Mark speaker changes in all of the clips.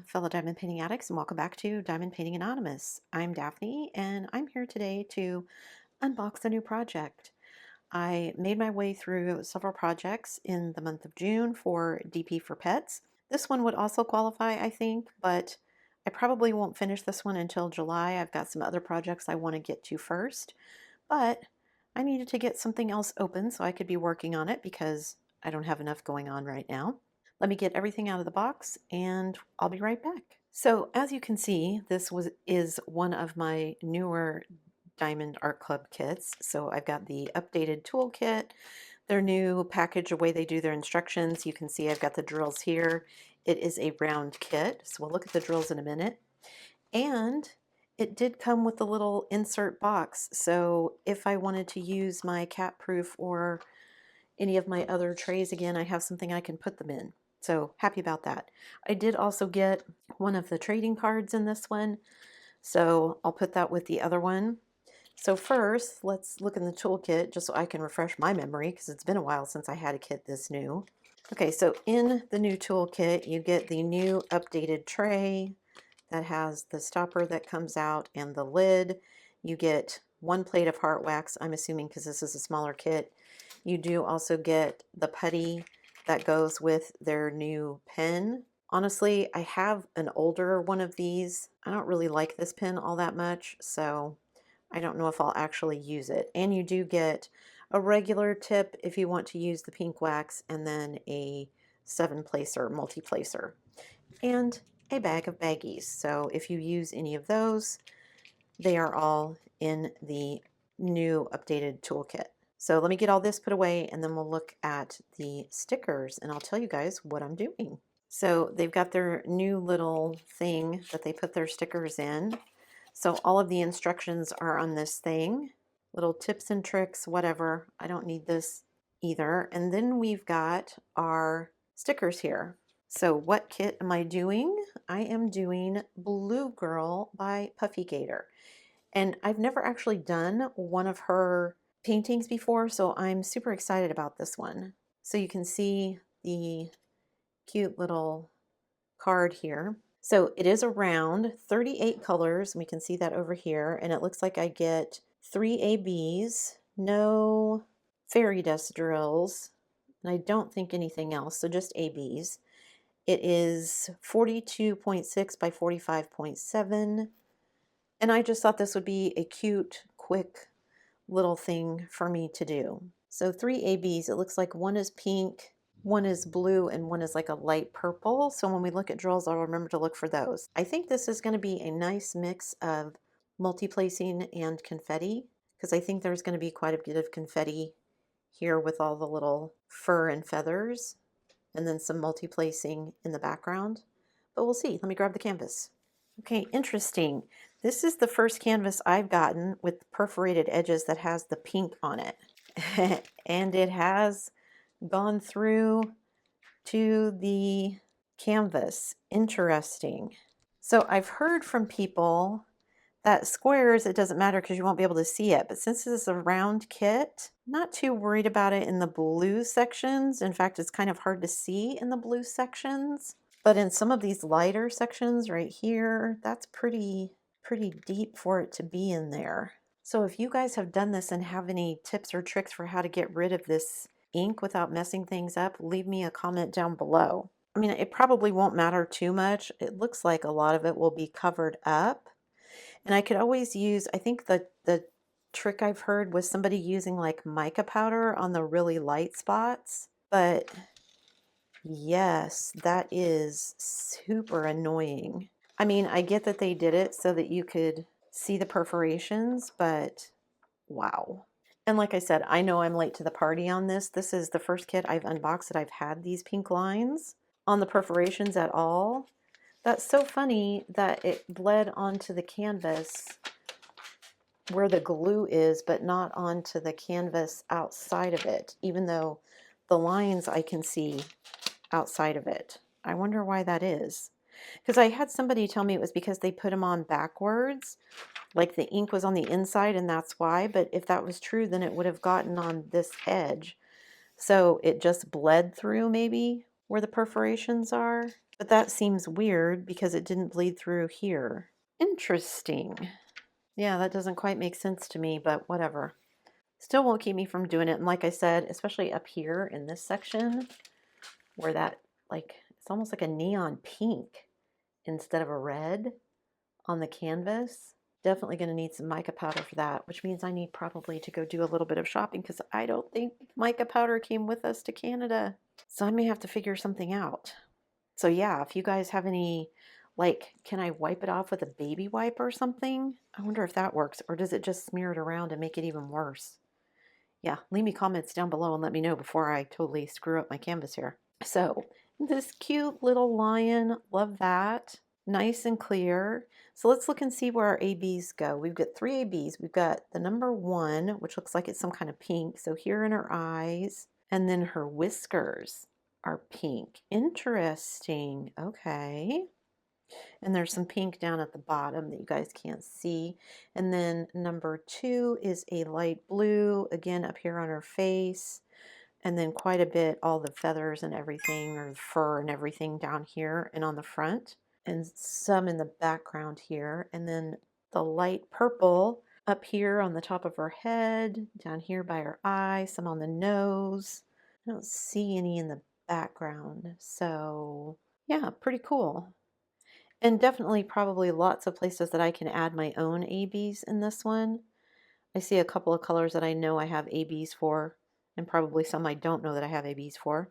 Speaker 1: fellow diamond painting addicts, and welcome back to Diamond Painting Anonymous. I'm Daphne, and I'm here today to unbox a new project. I made my way through several projects in the month of June for DP for Pets. This one would also qualify, I think, but I probably won't finish this one until July. I've got some other projects I want to get to first, but I needed to get something else open so I could be working on it because I don't have enough going on right now. Let me get everything out of the box and I'll be right back. So as you can see, is one of my newer Diamond Art Club kits. So I've got the updated toolkit, their new package, the way they do their instructions. You can see I've got the drills here. It is a round kit, so we'll look at the drills in a minute. And it did come with a little insert box. So if I wanted to use my cat proof or any of my other trays again, I have something I can put them in. So happy about that. I did also get one of the trading cards in this one, so I'll put that with the other one. So first, let's look in the toolkit just so I can refresh my memory because it's been a while since I had a kit this new. Okay, so in the new toolkit, you get the new updated tray that has the stopper that comes out and the lid. You get one plate of heart wax, I'm assuming because this is a smaller kit. You do also get the putty that goes with their new pen. Honestly, I have an older one of these. I don't really like this pen all that much, so I don't know if I'll actually use it. And you do get a regular tip if you want to use the pink wax, and then a 7-placer multi-placer, and a bag of baggies. So if you use any of those, they are all in the new updated toolkit. So let me get all this put away and then we'll look at the stickers and I'll tell you guys what I'm doing. So they've got their new little thing that they put their stickers in. So all of the instructions are on this thing, little tips and tricks, whatever. I don't need this either. And then we've got our stickers here. So what kit am I doing? I am doing Blue Girl by Puffy Gator. And I've never actually done one of her paintings before, so I'm super excited about this one. So you can see the cute little card here. So it is around 38 colors. We can see that over here, and it looks like I get 3 ABs, no fairy dust drills, and I don't think anything else, so just ABs. It is 42.6 by 45.7. And I just thought this would be a cute, quick little thing for me to do. So 3 ABs, it looks like one is pink, one is blue, and one is like a light purple. So when we look at drills, I'll remember to look for those. I think this is going to be a nice mix of multi-placing and confetti, because I think there's going to be quite a bit of confetti here with all the little fur and feathers, and then some multi-placing in the background. But we'll see. Let me grab the canvas. Okay, interesting. This is the first canvas I've gotten with perforated edges that has the pink on it. And it has gone through to the canvas. Interesting. So I've heard from people that squares, it doesn't matter because you won't be able to see it. But since this is a round kit, not too worried about it in the blue sections. In fact, it's kind of hard to see in the blue sections. But in some of these lighter sections right here, that's pretty deep for it to be in there. So if you guys have done this and have any tips or tricks for how to get rid of this ink without messing things up, leave me a comment down below. I mean, it probably won't matter too much. It looks like a lot of it will be covered up. And I could always use, I think the trick I've heard was somebody using like mica powder on the really light spots. But yes, that is super annoying. I mean, I get that they did it so that you could see the perforations, but wow. And like I said, I know I'm late to the party on this. This is the first kit I've unboxed that I've had these pink lines on the perforations at all. That's so funny that it bled onto the canvas where the glue is, but not onto the canvas outside of it, even though the lines I can see outside of it. I wonder why that is. Because I had somebody tell me it was because they put them on backwards, like the ink was on the inside and that's why. But if that was true, then it would have gotten on this edge. So it just bled through maybe. where the perforations are. But that seems weird because it didn't bleed through here. Interesting. Yeah, that doesn't quite make sense to me, but whatever. Still won't keep me from doing it. And like I said, especially up here in this section where that, like, it's almost like a neon pink instead of a red on the canvas. Definitely going to need some mica powder for that, which means I need probably to go do a little bit of shopping because I don't think mica powder came with us to Canada. So I may have to figure something out. So yeah, if you guys have any, like, can I wipe it off with a baby wipe or something? I wonder if that works, or does it just smear it around and make it even worse? Yeah, leave me comments down below and let me know before I totally screw up my canvas here. So this cute little lion, love that. Nice and clear. So let's look and see where our ABs go. We've got 3 ABs. We've got the number 1, which looks like it's some kind of pink. So here in her eyes, and then her whiskers are pink. Interesting. Okay. And there's some pink down at the bottom that you guys can't see. And then number 2 is a light blue, again up here on her face. And then quite a bit, all the feathers and everything, or fur and everything down here and on the front. And some in the background here. And then the light purple up here on the top of her head, down here by her eye, some on the nose. I don't see any in the background. So yeah, pretty cool. And definitely probably lots of places that I can add my own ABs in this one. I see a couple of colors that I know I have ABs for, and probably some I don't know that I have ABs for.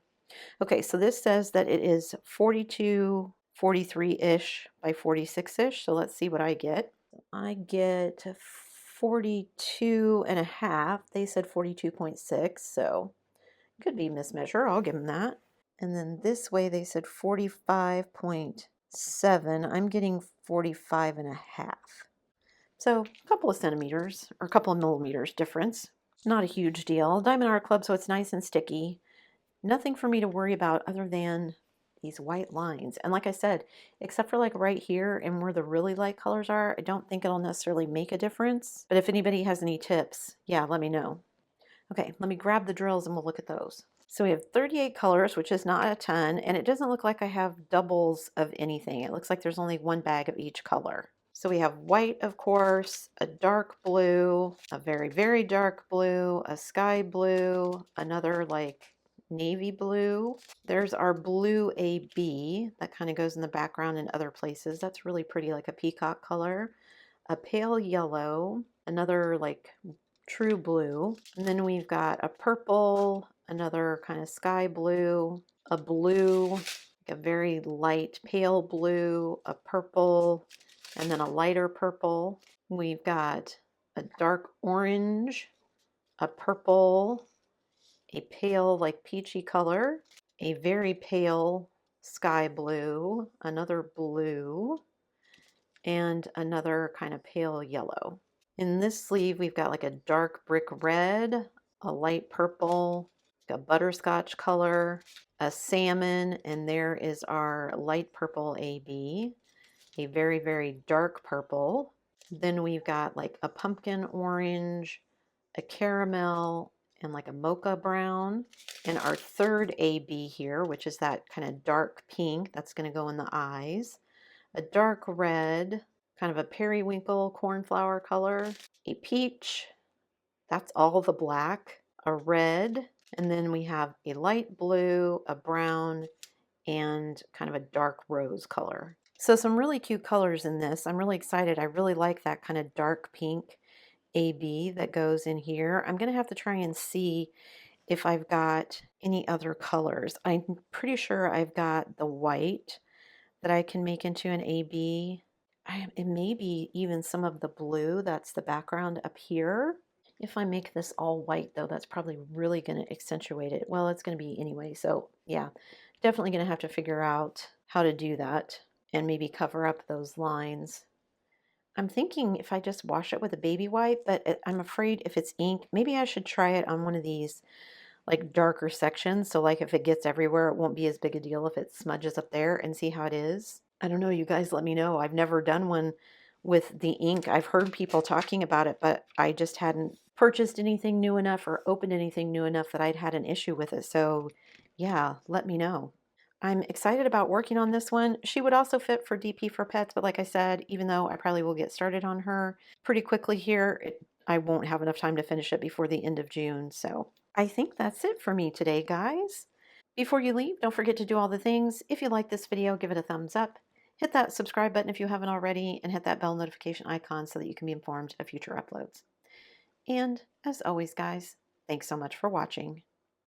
Speaker 1: Okay, so this says that it is 42, 43-ish by 46-ish, so let's see what I get. I get 42 and a half. They said 42.6, so could be mismeasure. I'll give them that. And then this way they said 45.7. I'm getting 45 and a half. So a couple of centimeters or a couple of millimeters difference. Not a huge deal. Diamond Art Club, so it's nice and sticky. Nothing for me to worry about other than these white lines. And like I said, except for like right here and where the really light colors are, I don't think it'll necessarily make a difference. But if anybody has any tips, yeah, let me know. Okay, let me grab the drills and we'll look at those. So we have 38 colors, which is not a ton, and it doesn't look like I have doubles of anything. It looks like there's only one bag of each color. So we have white, of course, a dark blue, a very, very dark blue, a sky blue, another like navy blue. There's our blue AB that kind of goes in the background in other places. That's really pretty, like a peacock color. A pale yellow, another like true blue. And then we've got a purple, another kind of sky blue, a blue, like a very light pale blue, a purple, and then a lighter purple. We've got a dark orange, a purple, a pale like peachy color, a very pale sky blue, another blue, and another kind of pale yellow. In this sleeve, we've got like a dark brick red, a light purple, a butterscotch color, a salmon, and there is our light purple AB, a very, very dark purple. Then we've got like a pumpkin orange, a caramel, and like a mocha brown. And our third AB here, which is that kind of dark pink, that's going to go in the eyes. A dark red, kind of a periwinkle cornflower color, a peach, that's all the black, a red, and then we have a light blue, a brown, and kind of a dark rose color. So some really cute colors in this. I'm really excited. I really like that kind of dark pink AB that goes in here. I'm going to have to try and see if I've got any other colors. I'm pretty sure I've got the white that I can make into an AB. It may be even some of the blue, that's the background up here. If I make this all white though, that's probably really going to accentuate it. Well, it's going to be anyway, so yeah, definitely going to have to figure out how to do that and maybe cover up those lines. I'm thinking if I just wash it with a baby wipe, but I'm afraid if it's ink, maybe I should try it on one of these like darker sections. So like if it gets everywhere, it won't be as big a deal if it smudges up there, and see how it is. I don't know, you guys let me know. I've never done one with the ink. I've heard people talking about it, but I just hadn't purchased anything new enough or opened anything new enough that I'd had an issue with it. So yeah, let me know. I'm excited about working on this one. She would also fit for DP for Pets, but like I said, even though I probably will get started on her pretty quickly here, I won't have enough time to finish it before the end of June. So I think that's it for me today, guys. Before you leave, don't forget to do all the things. If you like this video, give it a thumbs up. Hit that subscribe button if you haven't already, and hit that bell notification icon so that you can be informed of future uploads. And as always, guys, thanks so much for watching.